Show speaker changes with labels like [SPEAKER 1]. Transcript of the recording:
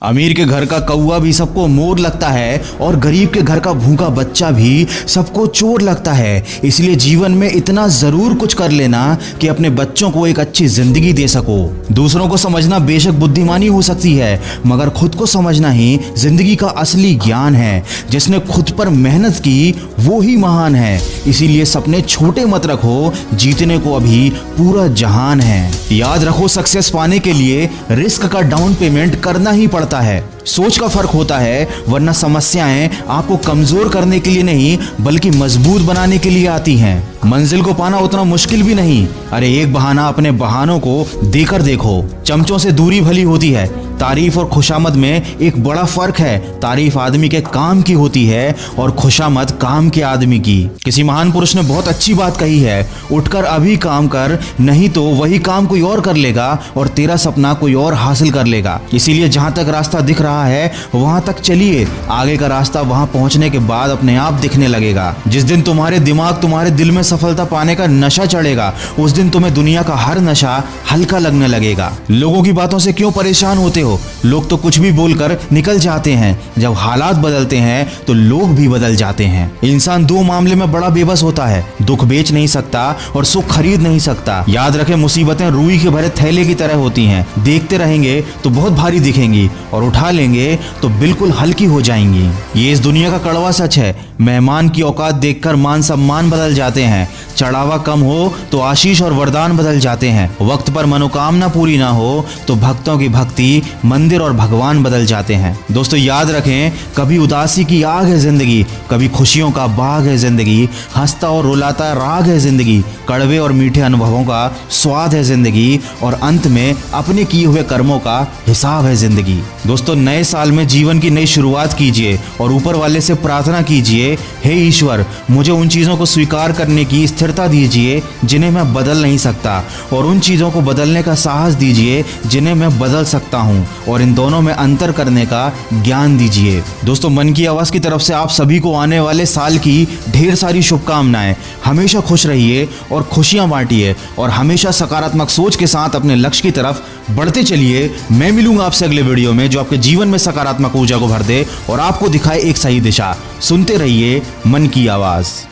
[SPEAKER 1] अमीर के घर का कौवा भी सबको मोर लगता है और गरीब के घर का भूखा बच्चा भी सबको चोर लगता है। इसलिए जीवन में इतना जरूर कुछ कर लेना कि अपने बच्चों को एक अच्छी जिंदगी दे सको। दूसरों को समझना बेशक बुद्धिमानी हो सकती है, मगर खुद को समझना ही जिंदगी का असली ज्ञान है। जिसने खुद पर मेहनत की वो ही महान है। इसीलिए सपने छोटे मत रखो, जीतने को अभी पूरा जहान है। याद रखो, सक्सेस पाने के लिए रिस्क का डाउन पेमेंट करना ही पड़ता है। सोच का फर्क होता है, वरना समस्याएं आपको कमजोर करने के लिए नहीं बल्कि मजबूत बनाने के लिए आती हैं। मंजिल को पाना उतना मुश्किल भी नहीं। अरे एक बहाना अपने बहानों को देकर देखो। चमचों से दूरी भली होती है। तारीफ और खुशामद में एक बड़ा फर्क है। तारीफ आदमी के काम की होती है और खुशामद काम के आदमी की। किसी महान पुरुष ने बहुत अच्छी बात कही है, उठकर अभी काम कर, नहीं तो वही काम कोई और कर लेगा और तेरा सपना कोई और हासिल कर लेगा। इसीलिए जहां तक रास्ता दिख रहा है वहां तक चलिए। आगे का रास्ता वहां पहुंचने के बाद अपने आप दिखने लगेगा। जिस दिन तुम्हारे दिल में सफलता पाने का नशा चढ़ेगा, उस दिन तुम्हें दुनिया का हर नशा हल्का लगने लगेगा। लोगों की बातों से क्यों परेशान होते हो? लोग तो कुछ भी बोलकर निकल जाते हैं। जब हालात बदलते हैं तो लोग भी बदल जाते हैं। इंसान दो मामले में बड़ा बेबस होता है, दुख बेच नहीं सकता और सुख खरीद नहीं सकता। याद रखें, मुसीबतें रुई के भरे थैले की तरह होती हैं। देखते रहेंगे तो बहुत भारी दिखेंगी और उठा लेंगे तो बिल्कुल हल्की हो जाएंगी। ये इस दुनिया का कड़वा सच है। मेहमान की औकात देखकर मान सम्मान बदल जाते हैं। चढ़ावा कम हो तो आशीष और वरदान बदल जाते हैं। वक्त पर मनोकामना पूरी ना हो तो भक्तों की भक्ति, मंदिर और भगवान बदल जाते हैं। दोस्तों याद रखें, कभी उदासी की आग है जिंदगी, कभी खुशियों का बाग है जिंदगी। हंसता और रुलाता राग है जिंदगी, कड़वे और मीठे अनुभवों का स्वाद है जिंदगी और अंत में अपने किए हुए कर्मों का हिसाब है जिंदगी। दोस्तों नए साल में जीवन की नई शुरुआत कीजिए और ऊपर वाले से प्रार्थना कीजिए, हे ईश्वर, मुझे उन चीजों को स्वीकार करने की स्थिरता दीजिए जिन्हें मैं बदल नहीं सकता, और उन चीजों को बदलने का साहस दीजिए जिन्हें मैं बदल सकता हूं, और इन दोनों में अंतर करने का ज्ञान दीजिए। दोस्तों मन की आवाज की तरफ से आप सभी को आने वाले साल की ढेर सारी शुभकामनाएं। हमेशा खुश रहिए और खुशियां बांटिए और हमेशा सकारात्मक सोच के साथ अपने लक्ष्य की तरफ बढ़ते चलिए। मैं मिलूंगा आपसे अगले वीडियो में जो आपके जीवन में सकारात्मक ऊर्जा को भर दे और आपको दिखाए एक सही दिशा। सुनते रहिए मन की आवाज।